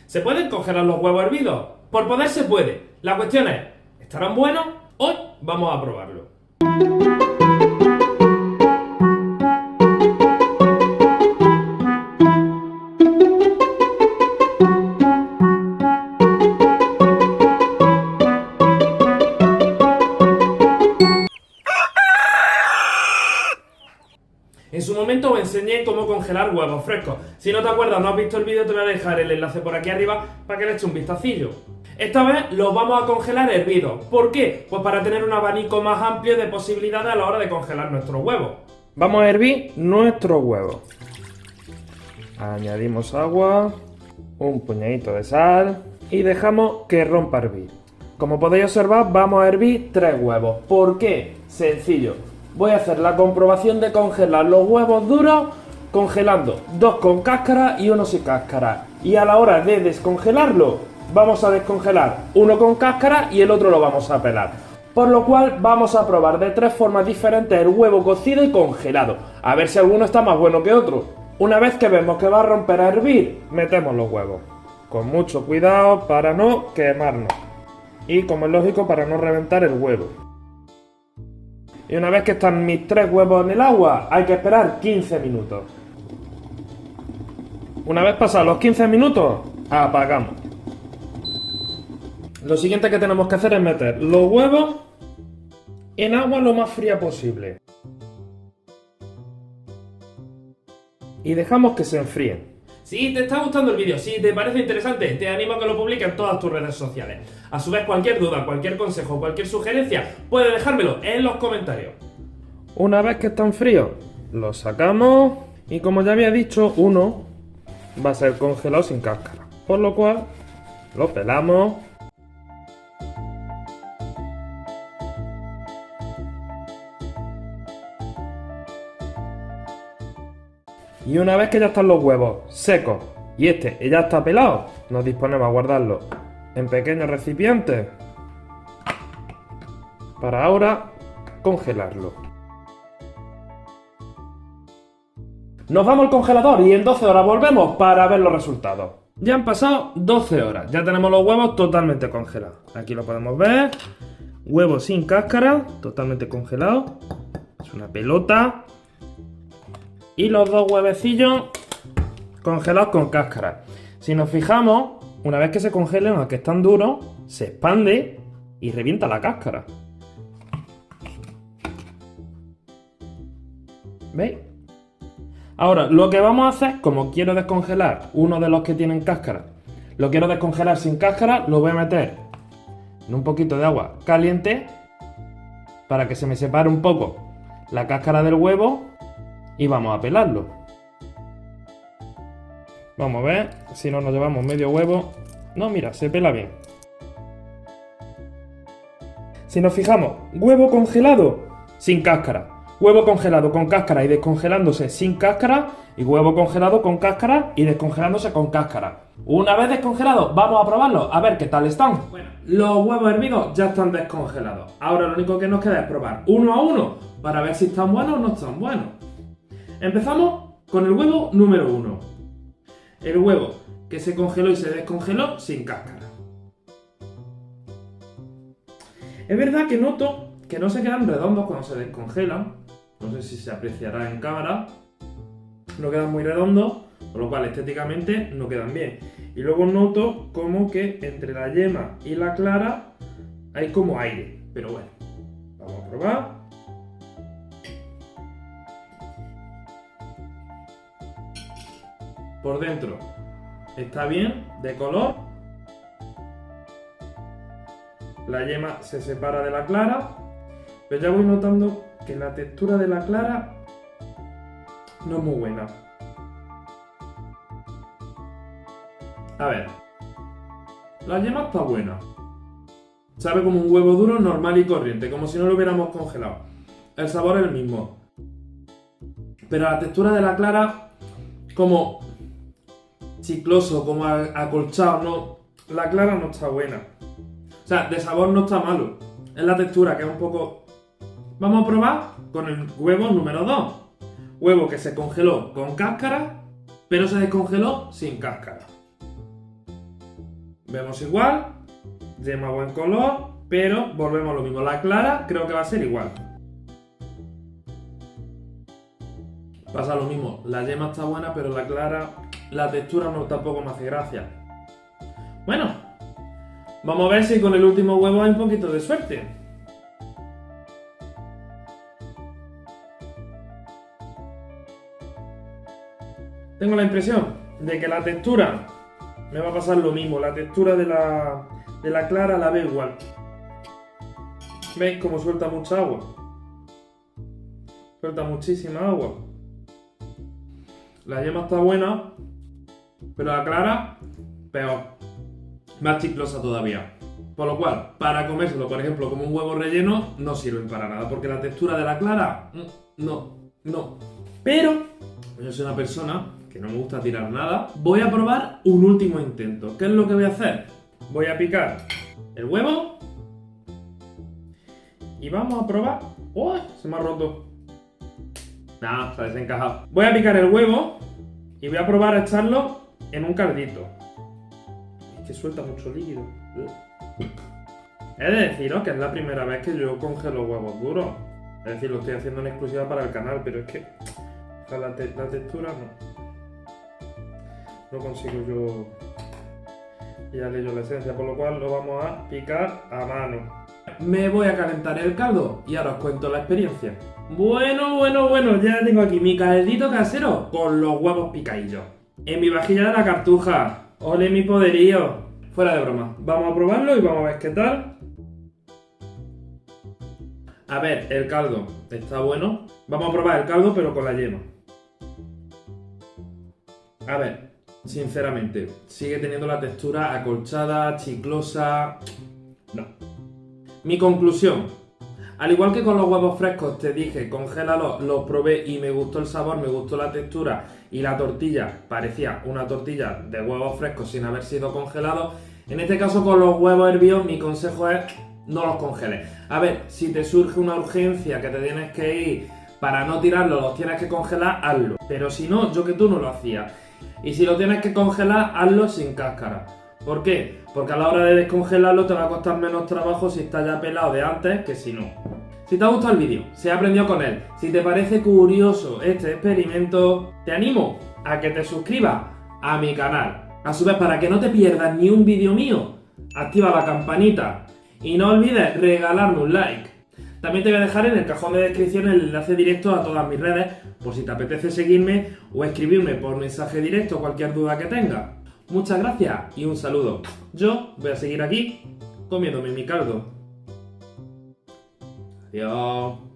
¿Se pueden congelar los huevos hervidos? Por poder se puede. La cuestión es, ¿estarán buenos? Hoy vamos a probarlo. En su momento os enseñé cómo congelar huevos frescos. Si no te acuerdas, no has visto el vídeo, te voy a dejar el enlace por aquí arriba para que le eches un vistacillo. Esta vez los vamos a congelar hervidos. ¿Por qué? Pues para tener un abanico más amplio de posibilidades a la hora de congelar nuestros huevos. Vamos a hervir nuestros huevos. Añadimos agua, un puñadito de sal y dejamos que rompa a hervir. Como podéis observar, vamos a hervir 3 huevos. ¿Por qué? Sencillo. Voy a hacer la comprobación de congelar los huevos duros congelando 2 con cáscara y 1 sin cáscara. Y a la hora de descongelarlo, vamos a descongelar uno con cáscara y el otro lo vamos a pelar. Por lo cual vamos a probar de 3 formas diferentes el huevo cocido y congelado. A ver si alguno está más bueno que otro. Una vez que vemos que va a romper a hervir, metemos los huevos. Con mucho cuidado para no quemarnos. Y como es lógico, para no reventar el huevo. Y una vez que están mis 3 huevos en el agua, hay que esperar 15 minutos. Una vez pasados los 15 minutos, apagamos. Lo siguiente que tenemos que hacer es meter los huevos en agua lo más fría posible. Y dejamos que se enfríen. Si te está gustando el vídeo, si te parece interesante, te animo a que lo publiques en todas tus redes sociales. A su vez, cualquier duda, cualquier consejo, cualquier sugerencia, puedes dejármelo en los comentarios. Una vez que están fríos, los sacamos y como ya había dicho, uno va a ser congelado sin cáscara. Por lo cual, lo pelamos. Y una vez que ya están los huevos secos y este ya está pelado, nos disponemos a guardarlo en pequeños recipientes para ahora congelarlo. Nos vamos al congelador y en 12 horas volvemos para ver los resultados. Ya han pasado 12 horas, ya tenemos los huevos totalmente congelados. Aquí lo podemos ver, huevos sin cáscara, totalmente congelados. Es una pelota. Y los 2 huevecillos congelados con cáscara. Si nos fijamos, una vez que se congelen, aunque están duros, se expande y revienta la cáscara. ¿Veis? Ahora, lo que vamos a hacer, como quiero descongelar uno de los que tienen cáscara, lo quiero descongelar sin cáscara, lo voy a meter en un poquito de agua caliente para que se me separe un poco la cáscara del huevo. Y vamos a pelarlo. Vamos a ver si no nos llevamos medio huevo. No, mira, se pela bien. Si nos fijamos, huevo congelado sin cáscara. Huevo congelado con cáscara y descongelándose sin cáscara. Y huevo congelado con cáscara y descongelándose con cáscara. Una vez descongelados, vamos a probarlo, a ver qué tal están. Bueno, los huevos hervidos ya están descongelados. Ahora lo único que nos queda es probar uno a uno para ver si están buenos o no están buenos. Empezamos con el huevo número 1. El huevo que se congeló y se descongeló sin cáscara. Es verdad que noto que no se quedan redondos cuando se descongelan. No sé si se apreciará en cámara. No quedan muy redondos, por lo cual estéticamente no quedan bien. Y luego noto como que entre la yema y la clara hay como aire. Pero bueno, vamos a probar. Por dentro está bien, de color. La yema se separa de la clara, pero ya voy notando que la textura de la clara no es muy buena. A ver, la yema está buena. Sabe como un huevo duro normal y corriente, como si no lo hubiéramos congelado. El sabor es el mismo. Pero la textura de la clara, como chicloso, como acolchado, no, la clara no está buena. O sea, de sabor no está malo. Es la textura que es un poco... Vamos a probar con el huevo número 2. Huevo que se congeló con cáscara, pero se descongeló sin cáscara. vemos igual, yema buen color, pero volvemos a lo mismo. La clara creo que va a ser igual. Pasa lo mismo, la yema está buena, pero la clara, la textura no tampoco me hace gracia. Bueno, vamos a ver si con el último huevo hay un poquito de suerte. Tengo la impresión de que la textura me va a pasar lo mismo. La textura de la clara la veo igual. ¿Veis cómo suelta mucha agua? Suelta muchísima agua. La yema está buena, pero la clara, peor. Más chiclosa todavía. Por lo cual, para comérselo, por ejemplo, como un huevo relleno, no sirven para nada, porque la textura de la clara, no. Pero, yo soy una persona que no me gusta tirar nada. Voy a probar un último intento. ¿Qué es lo que voy a hacer? Voy a picar el huevo y vamos a probar. ¡Oh! Se me ha roto. Nah, se ha desencajado. Voy a picar el huevo y voy a probar a echarlo en un caldito. Es que suelta mucho líquido. He de deciros que es la primera vez que yo congelo huevos duros. Es decir, lo estoy haciendo en exclusiva para el canal, pero es que la textura no consigo yo pillarle yo la esencia, por lo cual lo vamos a picar a mano. Me voy a calentar el caldo y ahora os cuento la experiencia. Bueno, ya tengo aquí mi caldito casero con los huevos picadillos. En mi vajilla de la cartuja. ¡Ole mi poderío! Fuera de broma, vamos a probarlo y vamos a ver qué tal. A ver, el caldo está bueno. Vamos a probar el caldo pero con la yema. A ver, sinceramente, sigue teniendo la textura acolchada, chiclosa. No. Mi conclusión. Al igual que con los huevos frescos te dije, congélalos, los probé y me gustó el sabor, me gustó la textura y la tortilla parecía una tortilla de huevos frescos sin haber sido congelado. En este caso con los huevos hervidos mi consejo es no los congeles. A ver, si te surge una urgencia que te tienes que ir para no tirarlos, los tienes que congelar, hazlo. Pero si no, yo que tú no lo hacía. Y si lo tienes que congelar, hazlo sin cáscara. ¿Por qué? Porque a la hora de descongelarlo te va a costar menos trabajo si está ya pelado de antes que si no. Si te ha gustado el vídeo, si has aprendido con él, si te parece curioso este experimento, te animo a que te suscribas a mi canal. A su vez, para que no te pierdas ni un vídeo mío, activa la campanita y no olvides regalarme un like. También te voy a dejar en el cajón de descripción el enlace directo a todas mis redes, por si te apetece seguirme o escribirme por mensaje directo cualquier duda que tengas. Muchas gracias y un saludo. Yo voy a seguir aquí comiéndome mi caldo. Adiós.